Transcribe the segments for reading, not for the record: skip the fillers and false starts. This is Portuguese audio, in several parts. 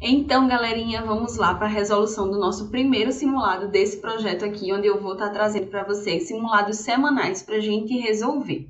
Então, galerinha, vamos lá para a resolução do nosso primeiro simulado desse projeto aqui, onde eu vou estar trazendo para vocês simulados semanais para a gente resolver.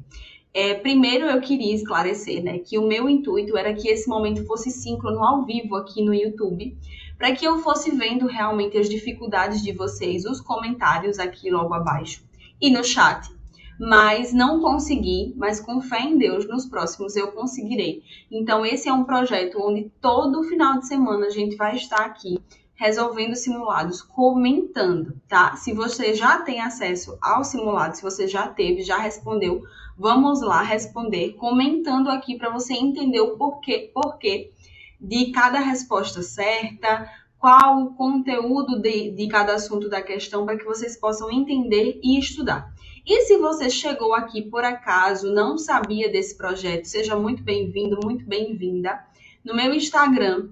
Primeiro, eu queria esclarecer, né, que o meu intuito era que esse momento fosse síncrono ao vivo aqui no YouTube, para que eu fosse vendo realmente as dificuldades de vocês, os comentários aqui logo abaixo e no chat. Mas não consegui, mas com fé em Deus, nos próximos eu conseguirei. Então, esse é um projeto onde todo final de semana a gente vai estar aqui resolvendo simulados, comentando, tá? Se você já tem acesso ao simulado, se você já teve, já respondeu, vamos lá responder, comentando aqui para você entender o porquê de cada resposta certa, qual o conteúdo de cada assunto da questão, para que vocês possam entender e estudar. E se você chegou aqui por acaso, não sabia desse projeto, seja muito bem-vindo, muito bem-vinda. No meu Instagram,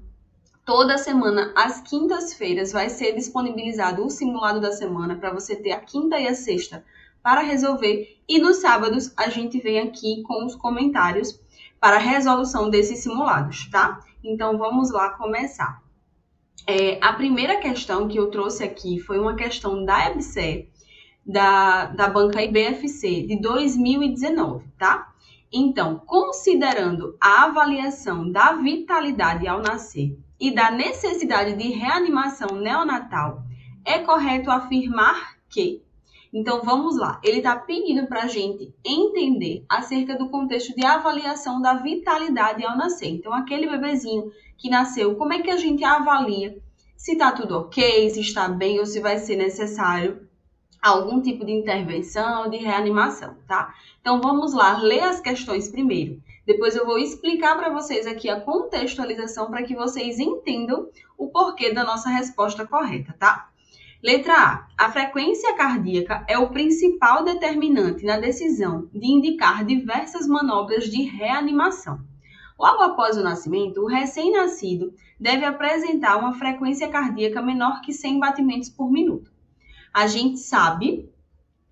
toda semana, às quintas-feiras, vai ser disponibilizado o simulado da semana para você ter a quinta e a sexta para resolver. E nos sábados, a gente vem aqui com os comentários para a resolução desses simulados, tá? Então, vamos lá começar. A primeira questão que eu trouxe aqui foi uma questão da EBSER, da banca IBFC, de 2019, tá? Então, considerando a avaliação da vitalidade ao nascer e da necessidade de reanimação neonatal, é correto afirmar que... Então, vamos lá. Ele está pedindo para a gente entender acerca do contexto de avaliação da vitalidade ao nascer. Então, aquele bebezinho que nasceu, como é que a gente avalia se está tudo ok, se está bem ou se vai ser necessário algum tipo de intervenção, de reanimação, tá? Então, vamos lá, ler as questões primeiro. Depois eu vou explicar para vocês aqui a contextualização para que vocês entendam o porquê da nossa resposta correta, tá? Letra A. A frequência cardíaca é o principal determinante na decisão de indicar diversas manobras de reanimação. Logo após o nascimento, o recém-nascido deve apresentar uma frequência cardíaca menor que 100 batimentos por minuto. A gente sabe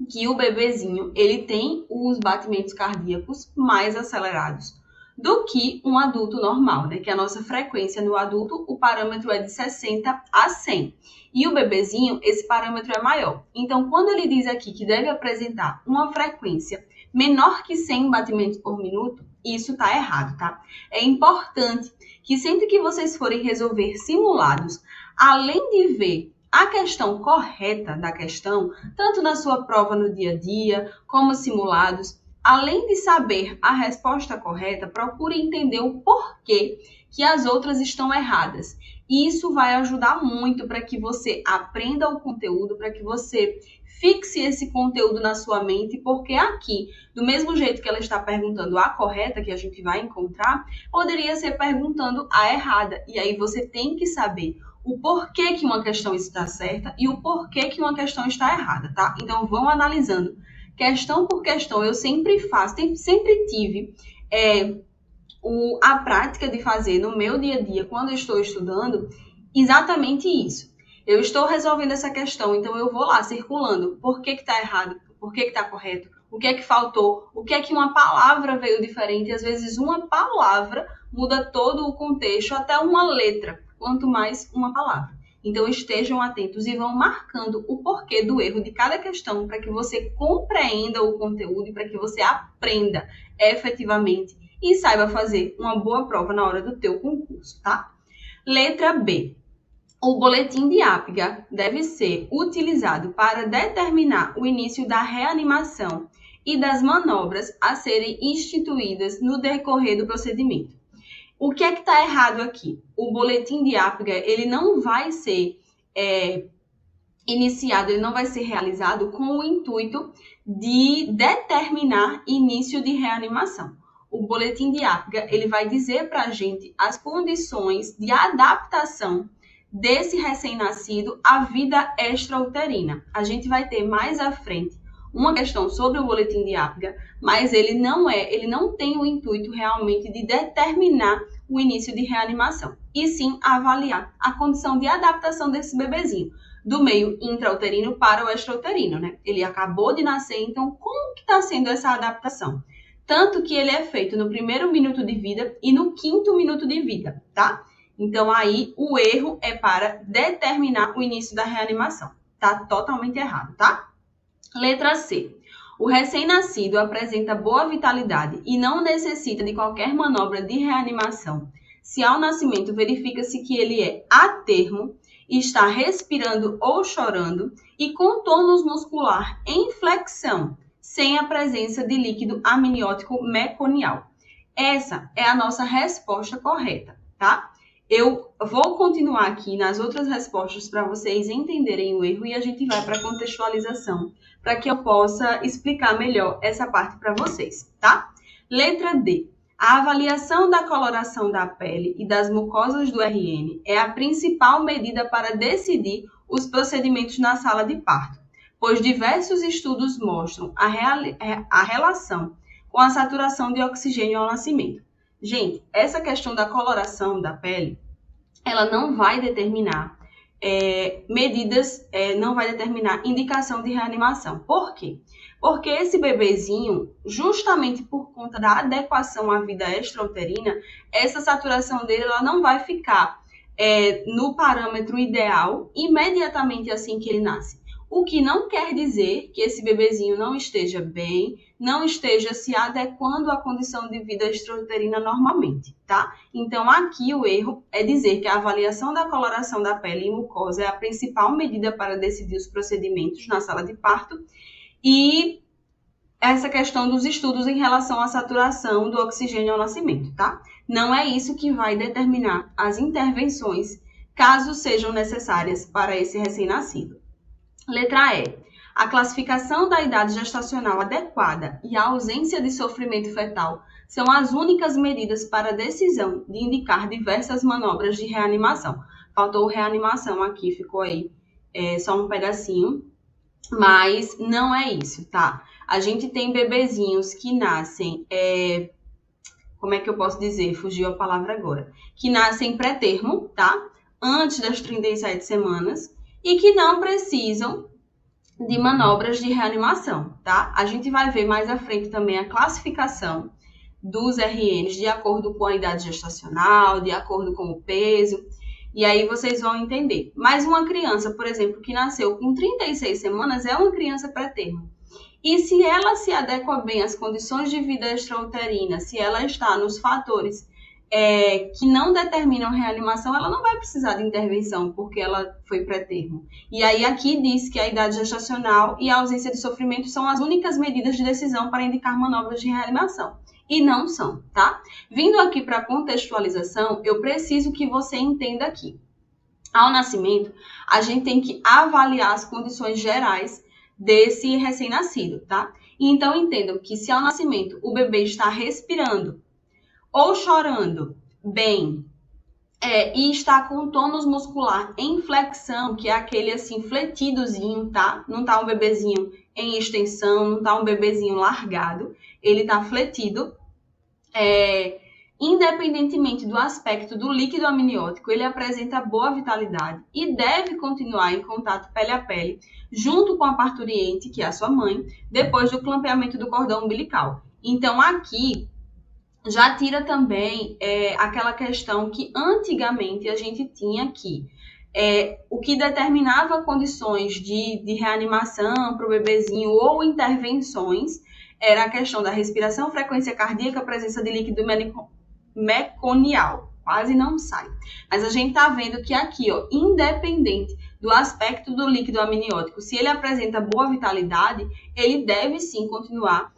que o bebezinho, ele tem os batimentos cardíacos mais acelerados do que um adulto normal, né? Que a nossa frequência no adulto, o parâmetro é de 60 a 100. E o bebezinho, esse parâmetro é maior. Então, quando ele diz aqui que deve apresentar uma frequência menor que 100 batimentos por minuto, isso tá errado, tá? É importante que sempre que vocês forem resolver simulados, além de ver a questão correta da questão, tanto na sua prova no dia a dia, como simulados, além de saber a resposta correta, procure entender o porquê que as outras estão erradas. E isso vai ajudar muito para que você aprenda o conteúdo, para que você fixe esse conteúdo na sua mente, porque aqui, do mesmo jeito que ela está perguntando a correta, que a gente vai encontrar, poderia ser perguntando a errada. E aí você tem que saber o porquê que uma questão está certa e o porquê que uma questão está errada, tá? Então, vão analisando questão por questão. Eu sempre faço, sempre tive a prática de fazer no meu dia a dia, quando eu estou estudando, exatamente isso. Eu estou resolvendo essa questão, então eu vou lá circulando. Por que está errado? Por que está correto? O que é que faltou? O que é que uma palavra veio diferente? Às vezes uma palavra muda todo o contexto, até uma letra, quanto mais uma palavra. Então estejam atentos e vão marcando o porquê do erro de cada questão para que você compreenda o conteúdo e para que você aprenda efetivamente e saiba fazer uma boa prova na hora do teu concurso, tá? Letra B. O boletim de Apgar deve ser utilizado para determinar o início da reanimação e das manobras a serem instituídas no decorrer do procedimento. O que é que está errado aqui? O boletim de Apgar, ele não vai ser iniciado, ele não vai ser realizado com o intuito de determinar início de reanimação. O boletim de Apgar, ele vai dizer para a gente as condições de adaptação desse recém-nascido à vida extrauterina. A gente vai ter mais à frente uma questão sobre o boletim de Apgar, mas ele não tem o intuito realmente de determinar o início de reanimação, e sim avaliar a condição de adaptação desse bebezinho, do meio intrauterino para o extrauterino, né? Ele acabou de nascer, então como que está sendo essa adaptação? Tanto que ele é feito no primeiro minuto de vida e no quinto minuto de vida, tá? Então, aí, o erro é para determinar o início da reanimação. Tá totalmente errado, tá? Letra C. O recém-nascido apresenta boa vitalidade e não necessita de qualquer manobra de reanimação se ao nascimento verifica-se que ele é a termo, está respirando ou chorando e com tônus muscular em flexão, sem a presença de líquido amniótico meconial. Essa é a nossa resposta correta, tá? Eu vou continuar aqui nas outras respostas para vocês entenderem o erro e a gente vai para a contextualização, para que eu possa explicar melhor essa parte para vocês, tá? Letra D. A avaliação da coloração da pele e das mucosas do RN é a principal medida para decidir os procedimentos na sala de parto, pois diversos estudos mostram a relação com a saturação de oxigênio ao nascimento. Gente, essa questão da coloração da pele, ela não vai determinar não vai determinar indicação de reanimação. Por quê? Porque esse bebezinho, justamente por conta da adequação à vida extrauterina, essa saturação dele ela não vai ficar no parâmetro ideal imediatamente assim que ele nasce. O que não quer dizer que esse bebezinho não esteja bem, não esteja se adequando à condição de vida extrauterina normalmente, tá? Então, aqui o erro é dizer que a avaliação da coloração da pele e mucosa é a principal medida para decidir os procedimentos na sala de parto e essa questão dos estudos em relação à saturação do oxigênio ao nascimento, tá? Não é isso que vai determinar as intervenções, caso sejam necessárias para esse recém-nascido. Letra E. A classificação da idade gestacional adequada e a ausência de sofrimento fetal são as únicas medidas para a decisão de indicar diversas manobras de reanimação. Faltou reanimação aqui, ficou aí só um pedacinho, mas não é isso, tá? A gente tem bebezinhos que nascem, como é que eu posso dizer? Fugiu a palavra agora. Que nascem pré-termo, tá? Antes das 37 semanas. E que não precisam de manobras de reanimação, tá? A gente vai ver mais à frente também a classificação dos RNs de acordo com a idade gestacional, de acordo com o peso, e aí vocês vão entender. Mas uma criança, por exemplo, que nasceu com 36 semanas é uma criança pré-termo. E se ela se adequa bem às condições de vida extrauterina, se ela está nos fatores que não determinam reanimação, ela não vai precisar de intervenção, porque ela foi pré-termo. E aí aqui diz que a idade gestacional e a ausência de sofrimento são as únicas medidas de decisão para indicar manobras de reanimação. E não são, tá? Vindo aqui para a contextualização, eu preciso que você entenda aqui. Ao nascimento, a gente tem que avaliar as condições gerais desse recém-nascido, tá? Então, entendam que se ao nascimento o bebê está respirando, ou chorando bem, e está com tônus muscular em flexão, que é aquele assim fletidozinho, tá? Não tá um bebezinho em extensão, não tá um bebezinho largado, ele tá fletido. Independentemente do aspecto do líquido amniótico, ele apresenta boa vitalidade e deve continuar em contato pele a pele, junto com a parturiente, que é a sua mãe, depois do clampeamento do cordão umbilical. Então, aqui já tira também aquela questão que antigamente a gente tinha aqui. O que determinava condições de reanimação para o bebezinho ou intervenções era a questão da respiração, frequência cardíaca, presença de líquido meconial. Quase não sai. Mas a gente está vendo que aqui, ó, independente do aspecto do líquido amniótico, se ele apresenta boa vitalidade, ele deve sim continuar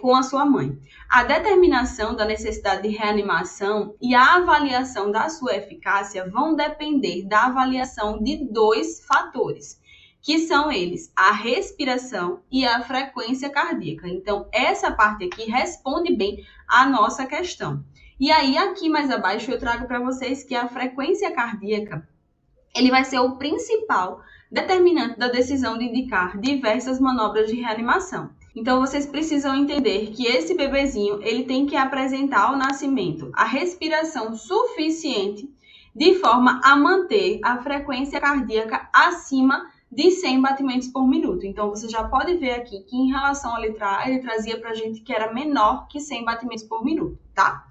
com a sua mãe. A determinação da necessidade de reanimação e a avaliação da sua eficácia vão depender da avaliação de dois fatores, que são eles, a respiração e a frequência cardíaca. Então, essa parte aqui responde bem à nossa questão. E aí, aqui mais abaixo, eu trago para vocês que a frequência cardíaca, ele vai ser o principal determinante da decisão de indicar diversas manobras de reanimação. Então, vocês precisam entender que esse bebezinho, ele tem que apresentar ao nascimento a respiração suficiente de forma a manter a frequência cardíaca acima de 100 batimentos por minuto. Então, você já pode ver aqui que em relação à letra A, ele trazia para a gente que era menor que 100 batimentos por minuto, tá?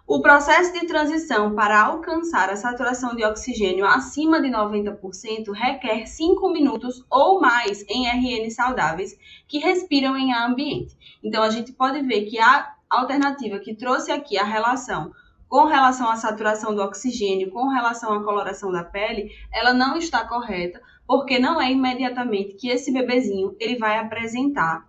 O processo de transição para alcançar a saturação de oxigênio acima de 90% requer 5 minutos ou mais em RN saudáveis que respiram em ar ambiente. Então, a gente pode ver que a alternativa que trouxe aqui a relação com relação à saturação do oxigênio, com relação à coloração da pele, ela não está correta, porque não é imediatamente que esse bebezinho ele vai apresentar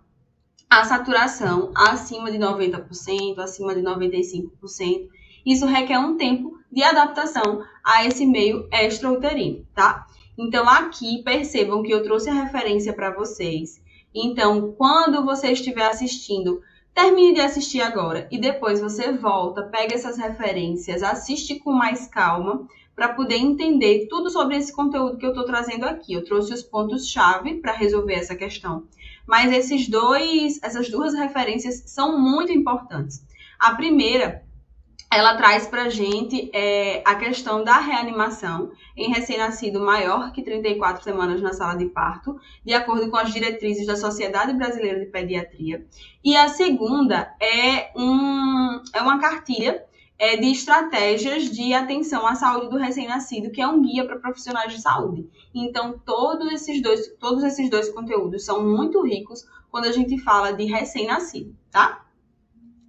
a saturação acima de 90%, acima de 95%. Isso requer um tempo de adaptação a esse meio extrauterino, tá? Então, aqui, percebam que eu trouxe a referência para vocês. Então, quando você estiver assistindo, termine de assistir agora e depois você volta, pega essas referências, assiste com mais calma para poder entender tudo sobre esse conteúdo que eu estou trazendo aqui. Eu trouxe os pontos-chave para resolver essa questão. Mas essas duas referências são muito importantes. A primeira, ela traz para a gente a questão da reanimação em recém-nascido maior que 34 semanas na sala de parto, de acordo com as diretrizes da Sociedade Brasileira de Pediatria. E a segunda é uma cartilha de estratégias de atenção à saúde do recém-nascido, que é um guia para profissionais de saúde. Então, todos esses dois conteúdos são muito ricos quando a gente fala de recém-nascido, tá?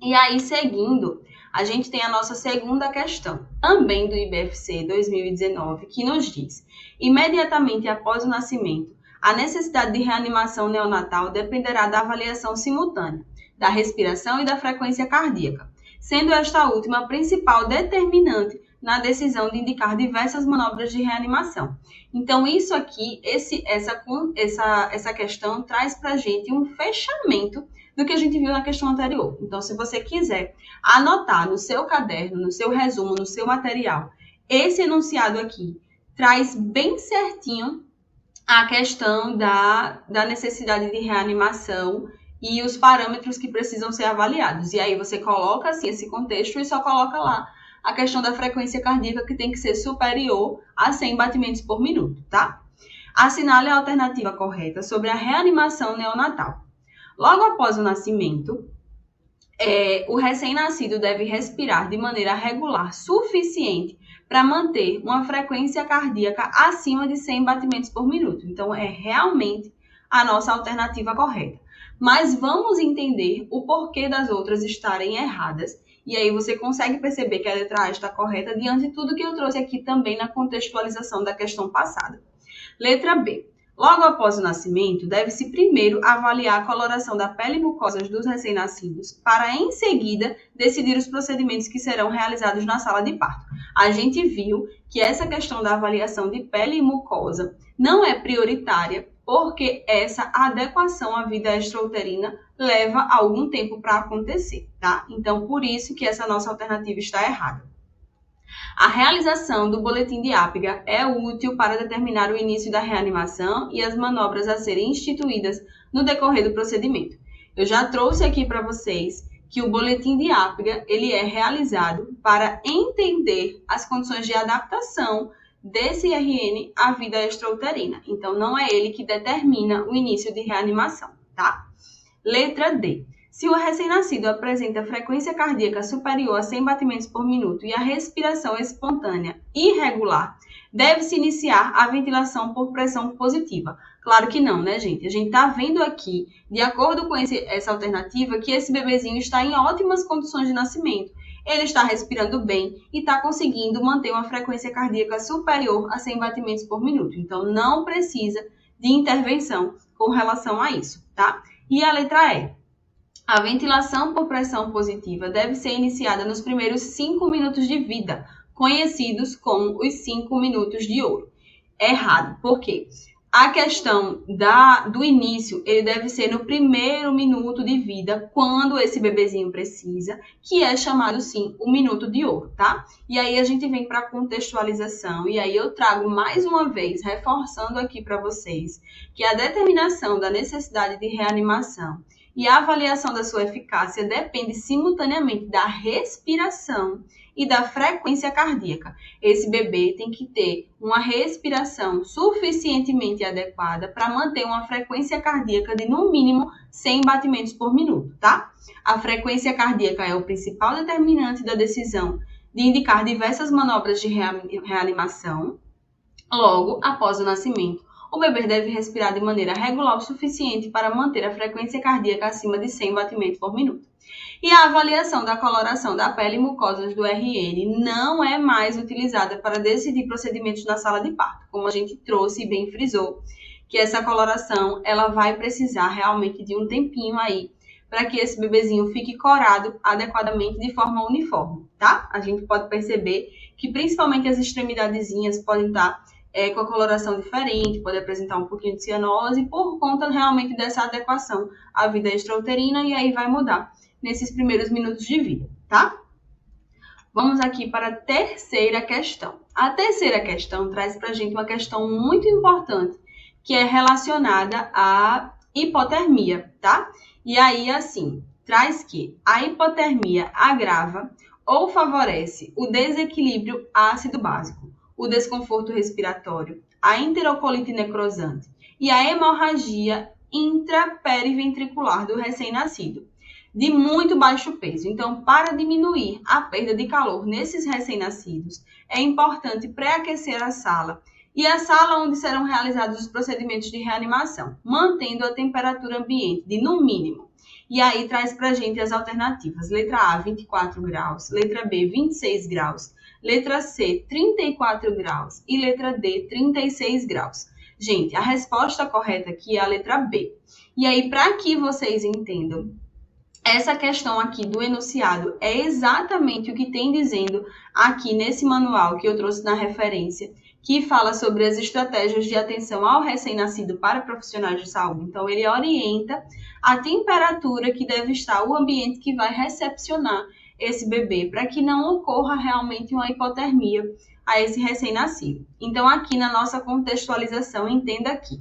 E aí, seguindo, a gente tem a nossa segunda questão, também do IBFC 2019, que nos diz: imediatamente após o nascimento, a necessidade de reanimação neonatal dependerá da avaliação simultânea, da respiração e da frequência cardíaca, sendo esta última a principal determinante na decisão de indicar diversas manobras de reanimação. Então, isso aqui, essa questão traz para a gente um fechamento do que a gente viu na questão anterior. Então, se você quiser anotar no seu caderno, no seu resumo, no seu material, esse enunciado aqui traz bem certinho a questão da necessidade de reanimação e os parâmetros que precisam ser avaliados. E aí você coloca assim esse contexto e só coloca lá a questão da frequência cardíaca, que tem que ser superior a 100 batimentos por minuto, tá? Assinale a alternativa correta sobre a reanimação neonatal. Logo após o nascimento, o recém-nascido deve respirar de maneira regular suficiente para manter uma frequência cardíaca acima de 100 batimentos por minuto. Então, é realmente a nossa alternativa correta. Mas vamos entender o porquê das outras estarem erradas. E aí você consegue perceber que a letra A está correta diante de tudo que eu trouxe aqui também na contextualização da questão passada. Letra B. Logo após o nascimento, deve-se primeiro avaliar a coloração da pele e mucosas dos recém-nascidos, para em seguida decidir os procedimentos que serão realizados na sala de parto. A gente viu que essa questão da avaliação de pele e mucosa não é prioritária, porque essa adequação à vida extrauterina leva algum tempo para acontecer, tá? Então, por isso que essa nossa alternativa está errada. A realização do boletim de Apgar é útil para determinar o início da reanimação e as manobras a serem instituídas no decorrer do procedimento. Eu já trouxe aqui para vocês que o boletim de Apgar ele é realizado para entender as condições de adaptação desse RN à vida extrauterina. Então, não é ele que determina o início de reanimação, tá? Letra D. Se o recém-nascido apresenta frequência cardíaca superior a 100 batimentos por minuto e a respiração espontânea irregular, deve-se iniciar a ventilação por pressão positiva. Claro que não, né, gente? A gente está vendo aqui, de acordo com essa alternativa, que esse bebezinho está em ótimas condições de nascimento. Ele está respirando bem e está conseguindo manter uma frequência cardíaca superior a 100 batimentos por minuto. Então, não precisa de intervenção com relação a isso, tá? E a letra E. A ventilação por pressão positiva deve ser iniciada nos primeiros 5 minutos de vida, conhecidos como os 5 minutos de ouro. Errado. Por quê? A questão do início, ele deve ser no primeiro minuto de vida, quando esse bebezinho precisa, que é chamado, sim, o minuto de ouro, tá? E aí a gente vem para a contextualização, e aí eu trago mais uma vez, reforçando aqui para vocês, que a determinação da necessidade de reanimação e a avaliação da sua eficácia depende simultaneamente da respiração e da frequência cardíaca. Esse bebê tem que ter uma respiração suficientemente adequada para manter uma frequência cardíaca de, no mínimo, 100 batimentos por minuto, tá? A frequência cardíaca é o principal determinante da decisão de indicar diversas manobras de reanimação. Logo, após o nascimento, o bebê deve respirar de maneira regular o suficiente para manter a frequência cardíaca acima de 100 batimentos por minuto. E a avaliação da coloração da pele e mucosas do RN não é mais utilizada para decidir procedimentos na sala de parto, como a gente trouxe e bem frisou, que essa coloração ela vai precisar realmente de um tempinho aí para que esse bebezinho fique corado adequadamente de forma uniforme, tá? A gente pode perceber que principalmente as extremidadezinhas podem estar com a coloração diferente, pode apresentar um pouquinho de cianose por conta realmente dessa adequação à vida extrauterina e aí vai mudar nesses primeiros minutos de vida, tá? Vamos aqui para a terceira questão. A terceira questão traz para a gente uma questão muito importante, que é relacionada à hipotermia, tá? E aí, assim, traz que a hipotermia agrava ou favorece o desequilíbrio ácido-básico, o desconforto respiratório, a enterocolite necrosante e a hemorragia intraperiventricular do recém-nascido, de muito baixo peso. Então, para diminuir a perda de calor nesses recém-nascidos, é importante pré-aquecer a sala e a sala onde serão realizados os procedimentos de reanimação, mantendo a temperatura ambiente de no mínimo. E aí traz para a gente as alternativas. Letra A, 24 graus. Letra B, 26 graus. Letra C, 34 graus. E letra D, 36 graus. Gente, a resposta correta aqui é a letra B. E aí, para que vocês entendam, essa questão aqui do enunciado é exatamente o que tem dizendo aqui nesse manual que eu trouxe na referência, que fala sobre as estratégias de atenção ao recém-nascido para profissionais de saúde. Então, ele orienta a temperatura que deve estar o ambiente que vai recepcionar esse bebê, para que não ocorra realmente uma hipotermia a esse recém-nascido. Então, aqui na nossa contextualização, entenda aqui.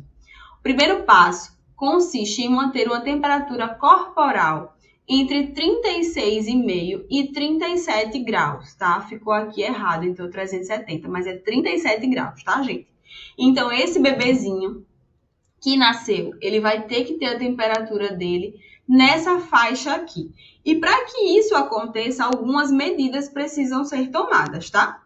O primeiro passo consiste em manter uma temperatura corporal entre 36,5 e 37 graus, tá? Ficou aqui errado, então 370, mas é 37 graus, tá, gente? Então, esse bebezinho que nasceu, ele vai ter que ter a temperatura dele nessa faixa aqui. E para que isso aconteça, algumas medidas precisam ser tomadas, tá?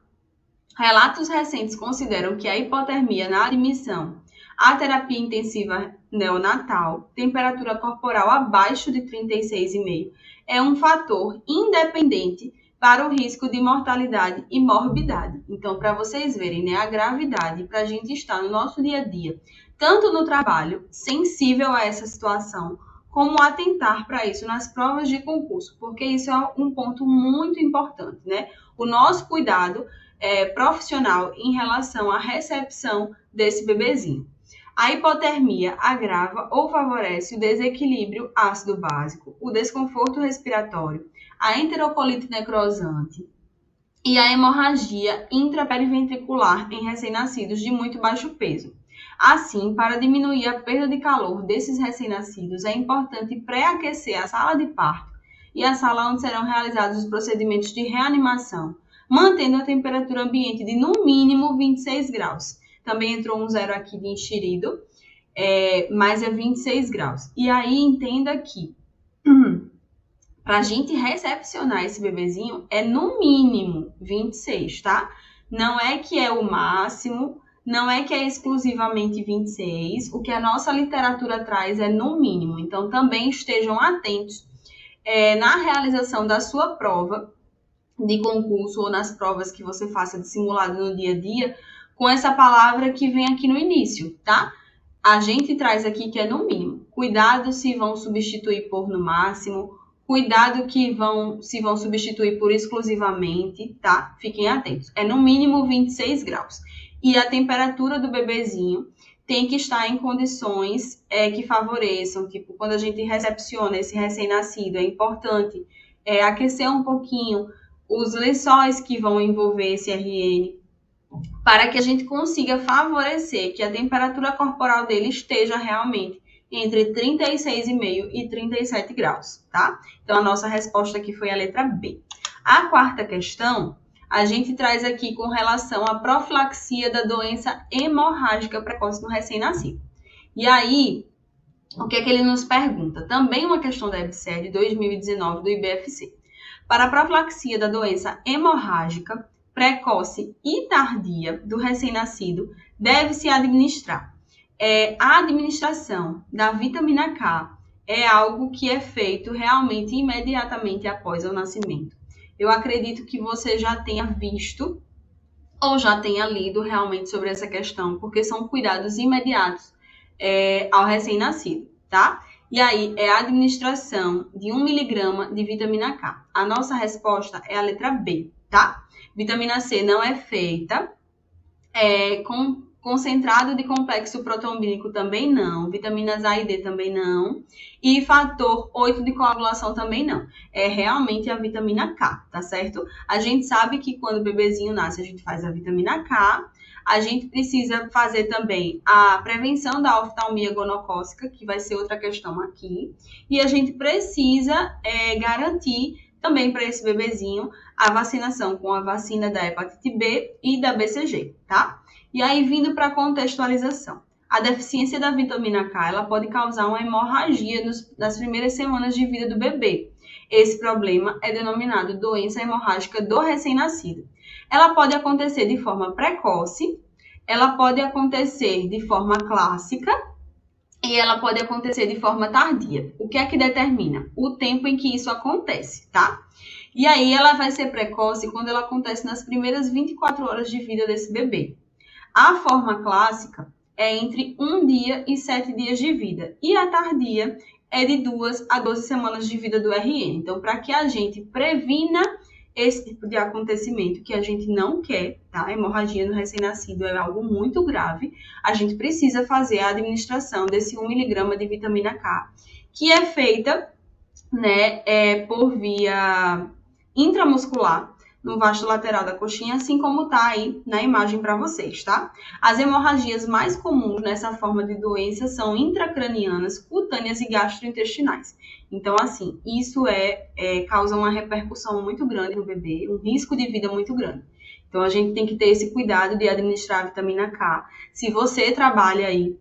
Relatos recentes consideram que a hipotermia na admissão à terapia intensiva neonatal, temperatura corporal abaixo de 36,5, é um fator independente para o risco de mortalidade e morbidade. Então, para vocês verem, né, a gravidade para a gente estar no nosso dia a dia, tanto no trabalho, sensível a essa situação, como atentar para isso nas provas de concurso, porque isso é um ponto muito importante, né? O nosso cuidado profissional em relação à recepção desse bebezinho. A hipotermia agrava ou favorece o desequilíbrio ácido-básico, o desconforto respiratório, a enterocolite necrosante e a hemorragia intraperiventricular em recém-nascidos de muito baixo peso. Assim, para diminuir a perda de calor desses recém-nascidos, é importante pré-aquecer a sala de parto e a sala onde serão realizados os procedimentos de reanimação, mantendo a temperatura ambiente de no mínimo 26 graus. Também entrou um zero aqui de enxerido, mas é 26 graus. E aí, entenda que para a gente recepcionar esse bebezinho é no mínimo 26, tá? Não é que é o máximo, não é que é exclusivamente 26. O que a nossa literatura traz é no mínimo. Então, também estejam atentos na realização da sua prova de concurso ou nas provas que você faça de simulado no dia a dia, com essa palavra que vem aqui no início, tá? A gente traz aqui que é no mínimo. Cuidado se vão substituir por no máximo. Cuidado que se vão substituir por exclusivamente, tá? Fiquem atentos. É no mínimo 26 graus. E a temperatura do bebezinho tem que estar em condições que favoreçam. Tipo, quando a gente recepciona esse recém-nascido, é importante aquecer um pouquinho os lençóis que vão envolver esse RN, para que a gente consiga favorecer que a temperatura corporal dele esteja realmente entre 36,5 e 37 graus, tá? Então, a nossa resposta aqui foi a letra B. A quarta questão a gente traz aqui com relação à profilaxia da doença hemorrágica precoce no recém-nascido. E aí, o que é que ele nos pergunta? Também uma questão da EBSER de 2019 do IBFC. Para a profilaxia da doença hemorrágica precoce e tardia do recém-nascido, deve-se administrar. A administração da vitamina K é algo que é feito realmente imediatamente após o nascimento. Eu acredito que você já tenha visto ou já tenha lido realmente sobre essa questão, porque são cuidados imediatos ao recém-nascido, tá? E aí, é a administração de 1 miligrama de vitamina K. A nossa resposta é a letra B, tá? Vitamina C não é feita com concentrado de complexo proteombílico também não, vitaminas A e D também não, e fator 8 de coagulação também não. É realmente a vitamina K, tá certo? A gente sabe que quando o bebezinho nasce, a gente faz a vitamina K, a gente precisa fazer também a prevenção da oftalmia gonocócica, que vai ser outra questão aqui, e a gente precisa garantir também para esse bebezinho a vacinação com a vacina da hepatite B e da BCG, tá? E aí, vindo para a contextualização. A deficiência da vitamina K, ela pode causar uma hemorragia nas primeiras semanas de vida do bebê. Esse problema é denominado doença hemorrágica do recém-nascido. Ela pode acontecer de forma precoce, ela pode acontecer de forma clássica e ela pode acontecer de forma tardia. O que é que determina? O tempo em que isso acontece, tá? E aí, ela vai ser precoce quando ela acontece nas primeiras 24 horas de vida desse bebê. A forma clássica é entre 1 dia e 7 dias de vida. E a tardia é de 2 a 12 semanas de vida do RN. Então, para que a gente previna esse tipo de acontecimento que a gente não quer, tá? A hemorragia no recém-nascido é algo muito grave. A gente precisa fazer a administração desse 1 miligrama de vitamina K, que é feita, por via intramuscular, no vasto lateral da coxinha, assim como tá aí na imagem para vocês, tá? As hemorragias mais comuns nessa forma de doença são intracranianas, cutâneas e gastrointestinais. Então, assim, isso causa uma repercussão muito grande no bebê, um risco de vida muito grande. Então, a gente tem que ter esse cuidado de administrar a vitamina K. Se você trabalha aí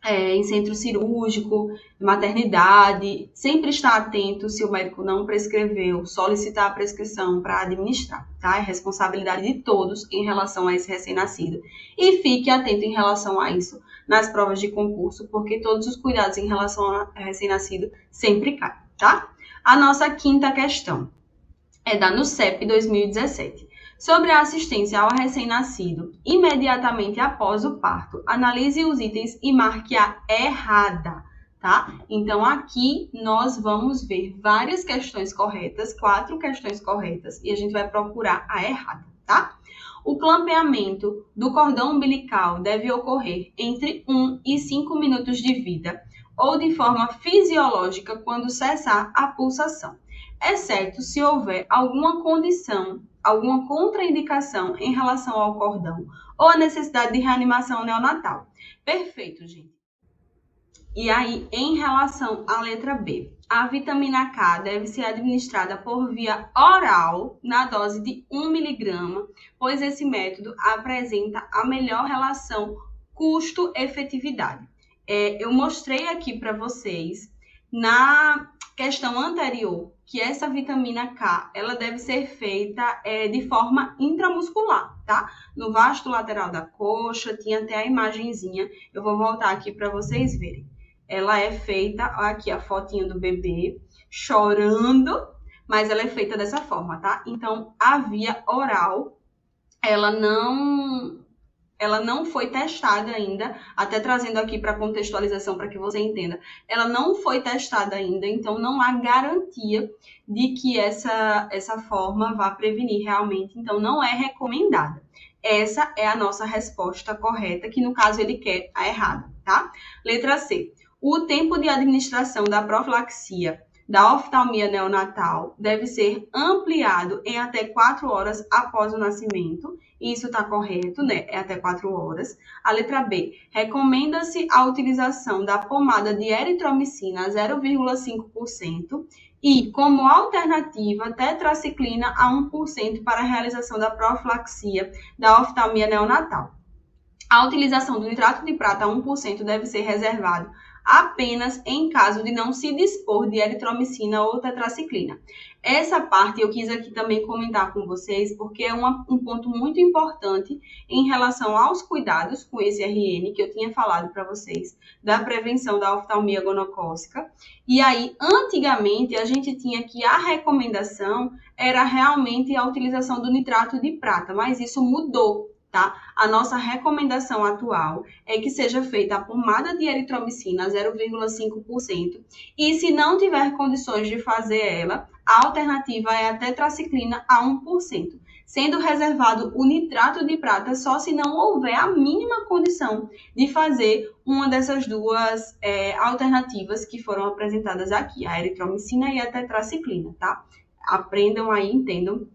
em centro cirúrgico, maternidade, sempre estar atento se o médico não prescreveu, solicitar a prescrição para administrar, tá? É responsabilidade de todos em relação a esse recém-nascido. E fique atento em relação a isso nas provas de concurso, porque todos os cuidados em relação ao recém-nascido sempre caem, tá? A nossa quinta questão é da NUCEP 2017. Sobre a assistência ao recém-nascido imediatamente após o parto, analise os itens e marque a errada, tá? Então, aqui nós vamos ver várias questões corretas, 4 questões corretas, e a gente vai procurar a errada, tá? O clampeamento do cordão umbilical deve ocorrer entre 1 e 5 minutos de vida ou de forma fisiológica quando cessar a pulsação, exceto se houver alguma condição, alguma contraindicação em relação ao cordão ou a necessidade de reanimação neonatal. Perfeito, gente. E aí, em relação à letra B, a vitamina K deve ser administrada por via oral na dose de 1 miligrama, pois esse método apresenta a melhor relação custo-efetividade. Eu mostrei aqui para vocês na questão anterior que essa vitamina K, ela deve ser feita de forma intramuscular, tá? No vasto lateral da coxa, tinha até a imagenzinha, eu vou voltar aqui para vocês verem. Ela é feita, aqui a fotinho do bebê, chorando, mas ela é feita dessa forma, tá? Então, a via oral, ela não foi testada ainda, até trazendo aqui para contextualização para que você entenda. Ela não foi testada ainda, então não há garantia de que essa forma vá prevenir realmente, então não é recomendada. Essa é a nossa resposta correta, que no caso ele quer a errada, tá? Letra C. O tempo de administração da profilaxia da oftalmia neonatal deve ser ampliado em até 4 horas após o nascimento. Isso está correto, né? É até 4 horas. A letra B. Recomenda-se a utilização da pomada de eritromicina a 0,5% E, como alternativa, tetraciclina a 1% para a realização da profilaxia da oftalmia neonatal. A utilização do nitrato de prata a 1% deve ser reservado apenas em caso de não se dispor de eritromicina ou tetraciclina. Essa parte eu quis aqui também comentar com vocês, porque é um ponto muito importante em relação aos cuidados com esse RN, que eu tinha falado para vocês, da prevenção da oftalmia gonocócica. E aí, antigamente, a gente tinha que a recomendação era realmente a utilização do nitrato de prata, mas isso mudou. Tá? A nossa recomendação atual é que seja feita a pomada de eritromicina 0,5% e se não tiver condições de fazer ela, a alternativa é a tetraciclina a 1%, sendo reservado o nitrato de prata só se não houver a mínima condição de fazer uma dessas duas alternativas que foram apresentadas aqui, a eritromicina e a tetraciclina, tá? Aprendam aí, entendam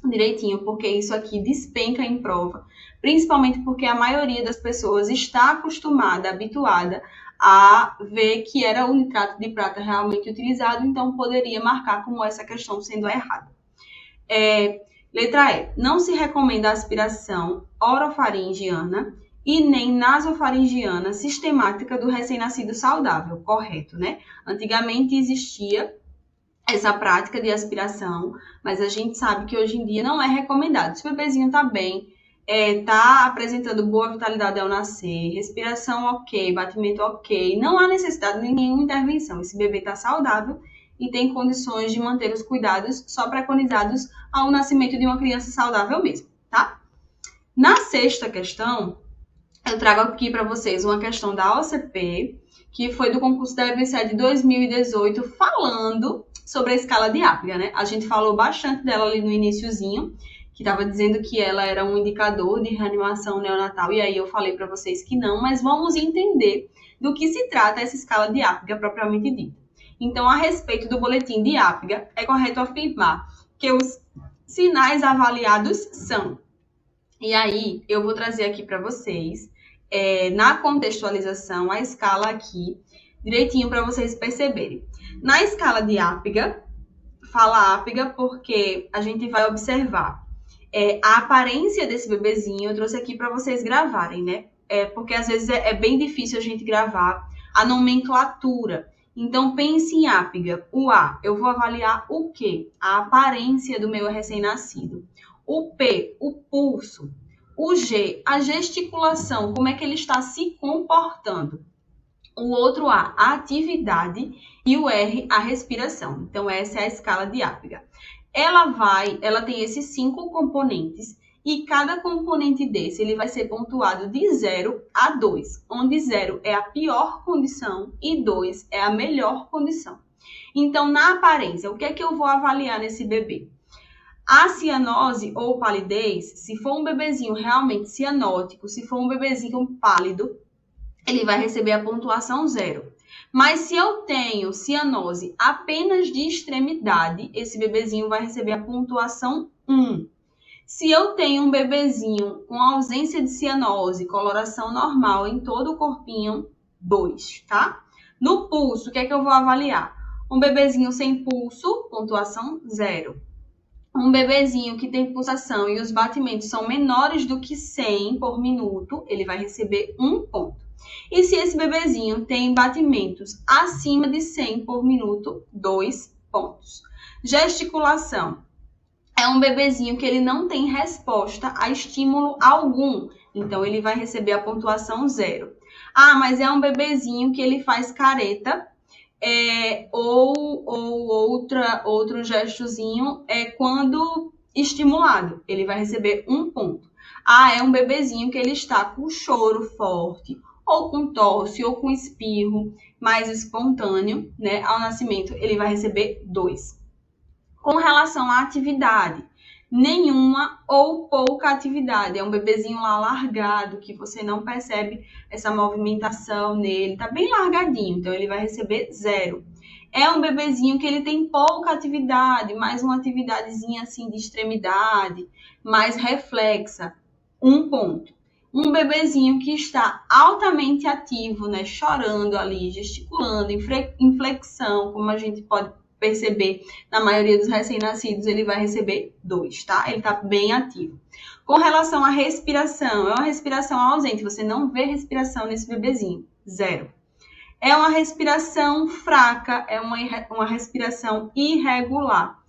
direitinho, porque isso aqui despenca em prova, principalmente porque a maioria das pessoas está acostumada, habituada a ver que era o nitrato de prata realmente utilizado, então poderia marcar como essa questão sendo errada. Letra E. Não se recomenda a aspiração orofaringiana e nem nasofaringiana sistemática do recém-nascido saudável, correto, né? Antigamente existia essa prática de aspiração, mas a gente sabe que hoje em dia não é recomendado. Se o bebezinho tá bem, tá apresentando boa vitalidade ao nascer, respiração ok, batimento ok, não há necessidade de nenhuma intervenção. Esse bebê tá saudável e tem condições de manter os cuidados só preconizados ao nascimento de uma criança saudável mesmo, tá? Na sexta questão, eu trago aqui para vocês uma questão da OCP, que foi do concurso da EBC de 2018, falando sobre a escala de Apgar, né? A gente falou bastante dela ali no iniciozinho, que estava dizendo que ela era um indicador de reanimação neonatal, e aí eu falei para vocês que não, mas vamos entender do que se trata essa escala de Apgar propriamente dita. Então, a respeito do boletim de Apgar, é correto afirmar que os sinais avaliados são. E aí, eu vou trazer aqui para vocês, na contextualização, a escala aqui, direitinho para vocês perceberem. Na escala de Apgar, fala Apgar porque a gente vai observar a aparência desse bebezinho. Eu trouxe aqui para vocês gravarem, né? Porque às vezes é bem difícil a gente gravar a nomenclatura. Então, pense em Apgar. O A, eu vou avaliar o quê? A aparência do meu recém-nascido. O P, o pulso. O G, a gesticulação, como é que ele está se comportando. O outro A, a atividade. E o R, a respiração. Então, essa é a escala de Apgar. Ela tem esses 5 componentes e cada componente desse ele vai ser pontuado de 0 a 2, onde 0 é a pior condição e 2 é a melhor condição. Então, na aparência, o que é que eu vou avaliar nesse bebê? A cianose ou palidez, se for um bebezinho realmente cianótico, se for um bebezinho pálido, ele vai receber a pontuação 0. Mas se eu tenho cianose apenas de extremidade, esse bebezinho vai receber a pontuação 1. Se eu tenho um bebezinho com ausência de cianose, coloração normal em todo o corpinho, 2, tá? No pulso, o que é que eu vou avaliar? Um bebezinho sem pulso, pontuação 0. Um bebezinho que tem pulsação e os batimentos são menores do que 100 por minuto, ele vai receber 1 ponto. E se esse bebezinho tem batimentos acima de 100 por minuto, 2 pontos. Gesticulação. É um bebezinho que ele não tem resposta a estímulo algum, então ele vai receber a pontuação 0. Ah, mas é um bebezinho que ele faz careta, ou outro gestozinho quando estimulado, ele vai receber 1 ponto. Ah, é um bebezinho que ele está com choro forte, ou com tosse, ou com espirro mais espontâneo, né, ao nascimento, ele vai receber 2. Com relação à atividade, nenhuma ou pouca atividade. É um bebezinho lá largado, que você não percebe essa movimentação nele, tá bem largadinho, então ele vai receber 0. É um bebezinho que ele tem pouca atividade, mais uma atividadezinha assim de extremidade, mais reflexa, 1 ponto. Um bebezinho que está altamente ativo, né, chorando ali, gesticulando, inflexão, como a gente pode perceber, na maioria dos recém-nascidos, ele vai receber 2, tá? Ele tá bem ativo. Com relação à respiração, é uma respiração ausente, você não vê respiração nesse bebezinho, 0. É uma respiração fraca, é uma respiração irregular,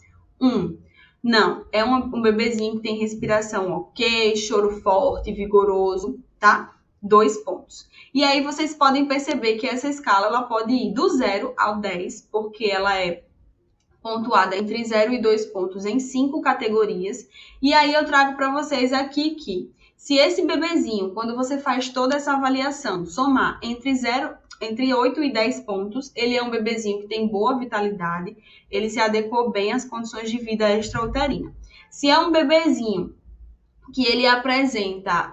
1. Não, é um bebezinho que tem respiração ok, choro forte, vigoroso, tá? 2 pontos. E aí vocês podem perceber que essa escala ela pode ir do 0 ao 10, porque ela é pontuada entre 0 e 2 pontos em 5 categorias. E aí eu trago para vocês aqui que se esse bebezinho, quando você faz toda essa avaliação, somar entre 8 e 10 pontos, ele é um bebezinho que tem boa vitalidade, ele se adequou bem às condições de vida extrauterina. Se é um bebezinho que ele apresenta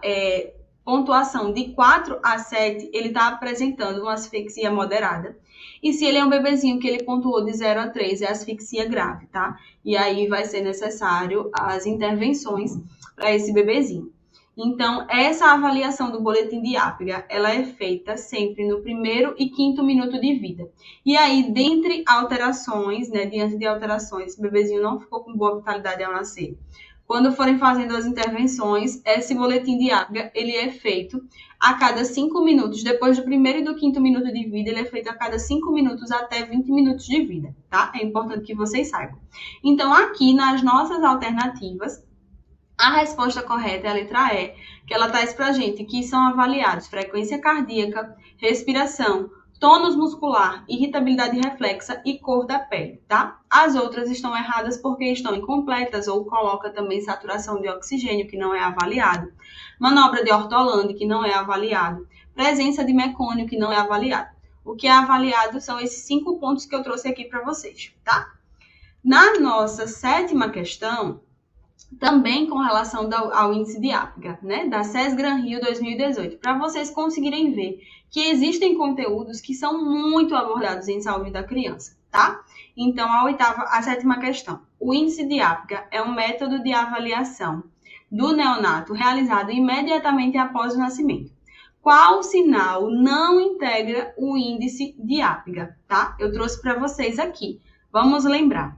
pontuação de 4 a 7, ele está apresentando uma asfixia moderada. E se ele é um bebezinho que ele pontuou de 0 a 3, é asfixia grave, tá? E aí vai ser necessário as intervenções para esse bebezinho. Então, essa avaliação do boletim de Apgar, ela é feita sempre no 1º e 5º minuto de vida. E aí, dentre alterações, né, diante de alterações, o bebezinho não ficou com boa vitalidade ao nascer. Quando forem fazendo as intervenções, esse boletim de Apgar, ele é feito a cada 5 minutos. Depois do 1º e do 5º minuto de vida, ele é feito a cada 5 minutos até 20 minutos de vida, tá? É importante que vocês saibam. Então, aqui nas nossas alternativas, a resposta correta é a letra E, que ela traz pra gente que são avaliados frequência cardíaca, respiração, tônus muscular, irritabilidade reflexa e cor da pele, tá? As outras estão erradas porque estão incompletas ou coloca também saturação de oxigênio, que não é avaliado, manobra de Ortoland, que não é avaliado, presença de mecônio, que não é avaliado. O que é avaliado são esses 5 pontos que eu trouxe aqui para vocês, tá? Na nossa 7ª questão, também com relação ao índice de Apgar, né, da SES Gran Rio 2018, para vocês conseguirem ver que existem conteúdos que são muito abordados em saúde da criança, tá? Então, a 7ª questão. O índice de Apgar é um método de avaliação do neonato realizado imediatamente após o nascimento. Qual sinal não integra o índice de Apgar, tá? Eu trouxe para vocês aqui. Vamos lembrar.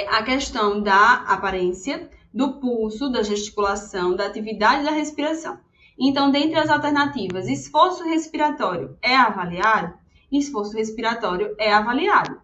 A questão da aparência, do pulso, da gesticulação, da atividade da respiração. Então, dentre as alternativas, esforço respiratório é avaliado? Esforço respiratório é avaliado.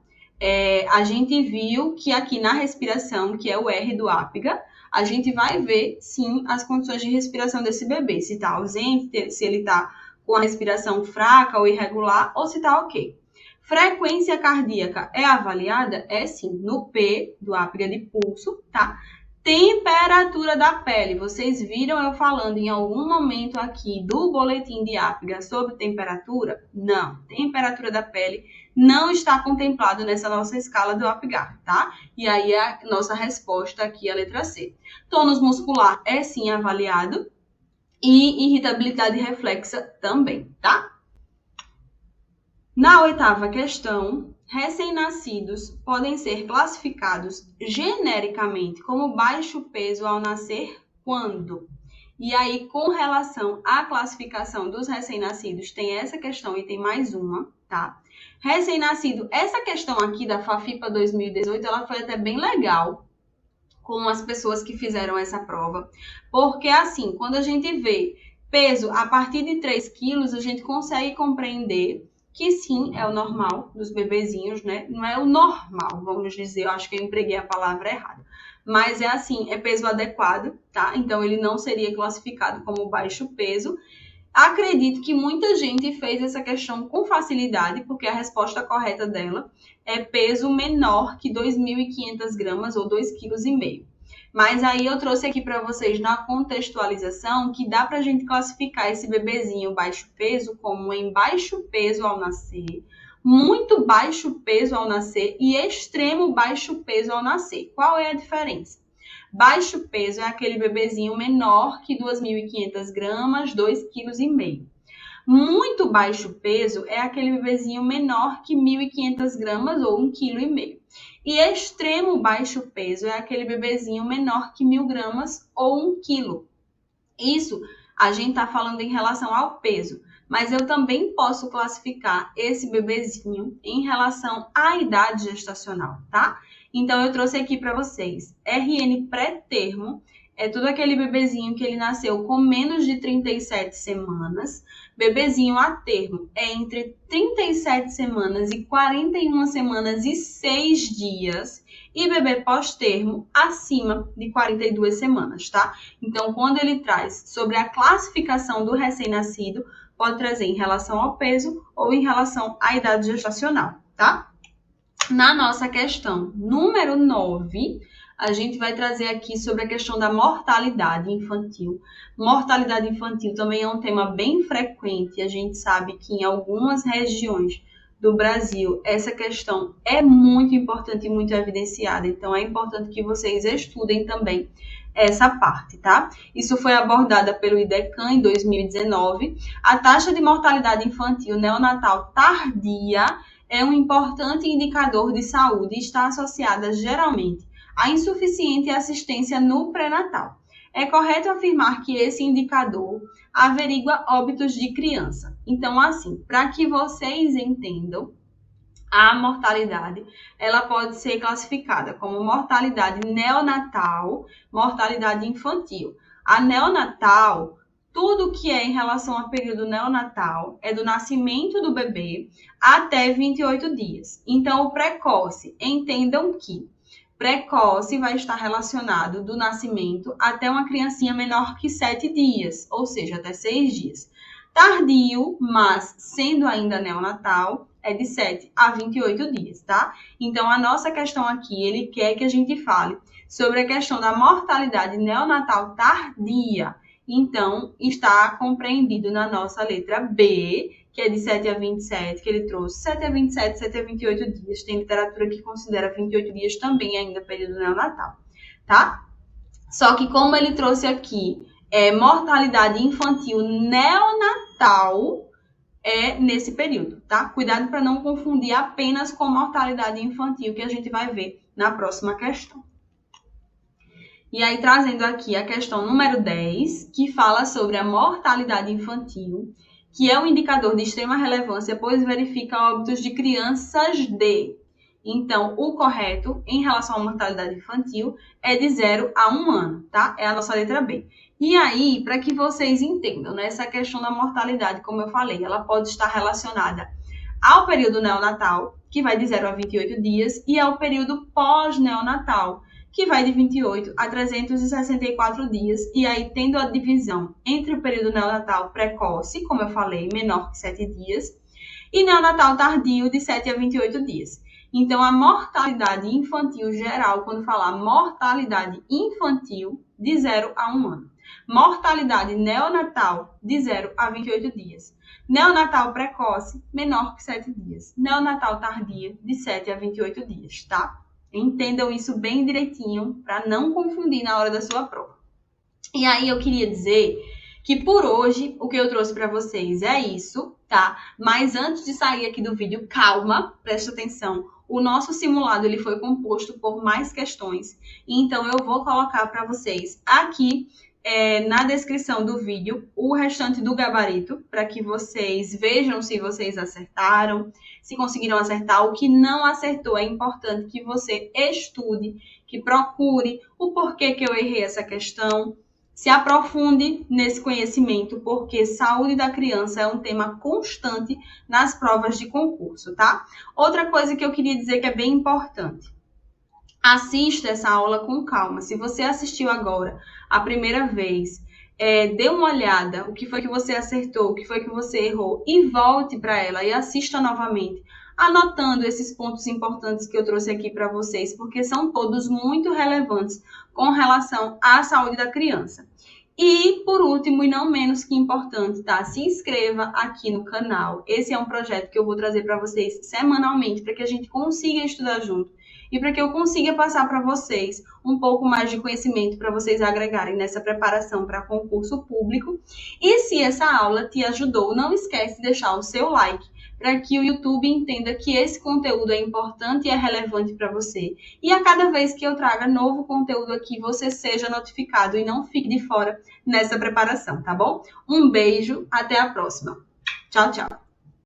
A gente viu que aqui na respiração, que é o R do Apgar, a gente vai ver, sim, as condições de respiração desse bebê. Se está ausente, se ele está com a respiração fraca ou irregular, ou se está ok. Frequência cardíaca é avaliada? É sim, no P do Apgar de pulso, tá? Temperatura da pele. Vocês viram eu falando em algum momento aqui do boletim de Apgar sobre temperatura? Não. Temperatura da pele não está contemplado nessa nossa escala do Apgar, tá? E aí a nossa resposta aqui é a letra C. Tônus muscular é sim avaliado e irritabilidade reflexa também, tá? Na 8ª questão, recém-nascidos podem ser classificados genericamente como baixo peso ao nascer quando? E aí, com relação à classificação dos recém-nascidos, tem essa questão e tem mais uma, tá? Recém-nascido, essa questão aqui da FAFIPA 2018, ela foi até bem legal com as pessoas que fizeram essa prova, porque assim, quando a gente vê peso a partir de 3 quilos, a gente consegue compreender que sim, é o normal dos bebezinhos, né? Não é o normal, vamos dizer, eu acho que eu empreguei a palavra errada. Mas é assim, é peso adequado, tá? Então, ele não seria classificado como baixo peso. Acredito que muita gente fez essa questão com facilidade, porque a resposta correta dela é peso menor que 2.500 gramas ou 2,5 kg. Mas aí eu trouxe aqui para vocês na contextualização que dá para a gente classificar esse bebezinho baixo peso como em baixo peso ao nascer, muito baixo peso ao nascer e extremo baixo peso ao nascer. Qual é a diferença? Baixo peso é aquele bebezinho menor que 2.500 gramas, 2,5 kg. Muito baixo peso é aquele bebezinho menor que 1.500 gramas ou 1,5 kg. E extremo baixo peso é aquele bebezinho menor que 1.000 gramas ou 1 quilo. Isso a gente está falando em relação ao peso. mas eu também posso classificar esse bebezinho em relação à idade gestacional, tá? Então, eu trouxe aqui para vocês RN pré-termo, é tudo aquele bebezinho que ele nasceu com menos de 37 semanas. Bebezinho a termo é entre 37 semanas e 41 semanas e 6 dias. E bebê pós-termo acima de 42 semanas, tá? Então, quando ele traz sobre a classificação do recém-nascido, pode trazer em relação ao peso ou em relação à idade gestacional, tá? Na nossa questão número 9, a gente vai trazer aqui sobre a questão da mortalidade infantil. Mortalidade infantil também é um tema bem frequente. A gente sabe que em algumas regiões do Brasil, essa questão é muito importante e muito evidenciada. Então, é importante que vocês estudem também essa parte, tá? Isso foi abordada pelo IDECAN em 2019. A taxa de mortalidade infantil neonatal tardia é um importante indicador de saúde e está associada geralmente à insuficiente assistência no pré-natal. É correto afirmar que esse indicador averigua óbitos de criança. Então, assim, para que vocês entendam, a mortalidade, ela pode ser classificada como mortalidade neonatal, mortalidade infantil. A neonatal, tudo que é em relação ao período neonatal é do nascimento do bebê até 28 dias. Então, o precoce, entendam que precoce vai estar relacionado do nascimento até uma criancinha menor que 7 dias, ou seja, até 6 dias. Tardio, mas sendo ainda neonatal, é de 7 a 28 dias, tá? Então, a nossa questão aqui, ele quer que a gente fale sobre a questão da mortalidade neonatal tardia. Então, está compreendido na nossa letra B, que é de 7 a 27, que ele trouxe 7 a 27, 7 a 28 dias. Tem literatura que considera 28 dias também ainda período neonatal, tá? Só que como ele trouxe aqui mortalidade infantil neonatal, é nesse período, tá? Cuidado para não confundir apenas com mortalidade infantil, que a gente vai ver na próxima questão. E aí, trazendo aqui a questão número 10, que fala sobre a mortalidade infantil, que é um indicador de extrema relevância, pois verifica óbitos de crianças de. Então, o correto em relação à mortalidade infantil é de 0 a 1 ano, tá? É a nossa letra B. E aí, para que vocês entendam, né, essa questão da mortalidade, como eu falei, ela pode estar relacionada ao período neonatal, que vai de 0 a 28 dias, e ao período pós-neonatal, que vai de 28 a 364 dias, e aí tendo a divisão entre o período neonatal precoce, como eu falei, menor que 7 dias, e neonatal tardio, de 7 a 28 dias. Então, a mortalidade infantil geral, quando falar mortalidade infantil, de 0 a 1 ano. Mortalidade neonatal, de 0 a 28 dias. Neonatal precoce, menor que 7 dias. Neonatal tardia, de 7 a 28 dias, tá? Entendam isso bem direitinho, para não confundir na hora da sua prova. E aí, eu queria dizer que por hoje, o que eu trouxe para vocês é isso, tá? Mas antes de sair aqui do vídeo, calma, presta atenção. O nosso simulado, ele foi composto por mais questões. Então, eu vou colocar para vocês aqui na descrição do vídeo o restante do gabarito, para que vocês vejam se vocês acertaram, se conseguiram acertar. O que não acertou, é importante que você estude, que procure o porquê que eu errei essa questão, se aprofunde nesse conhecimento, porque saúde da criança é um tema constante nas provas de concurso, tá? Outra coisa que eu queria dizer que é bem importante. Assista essa aula com calma. Se você assistiu agora a primeira vez, dê uma olhada, o que foi que você acertou, o que foi que você errou, e volte para ela e assista novamente, anotando esses pontos importantes que eu trouxe aqui para vocês, porque são todos muito relevantes com relação à saúde da criança. E, por último, e não menos que importante, tá? Se inscreva aqui no canal. Esse é um projeto que eu vou trazer para vocês semanalmente, para que a gente consiga estudar junto e para que eu consiga passar para vocês um pouco mais de conhecimento para vocês agregarem nessa preparação para concurso público. E se essa aula te ajudou, não esquece de deixar o seu like, para que o YouTube entenda que esse conteúdo é importante e é relevante para você. E a cada vez que eu traga novo conteúdo aqui, você seja notificado e não fique de fora nessa preparação, tá bom? Um beijo, até a próxima! Tchau, tchau.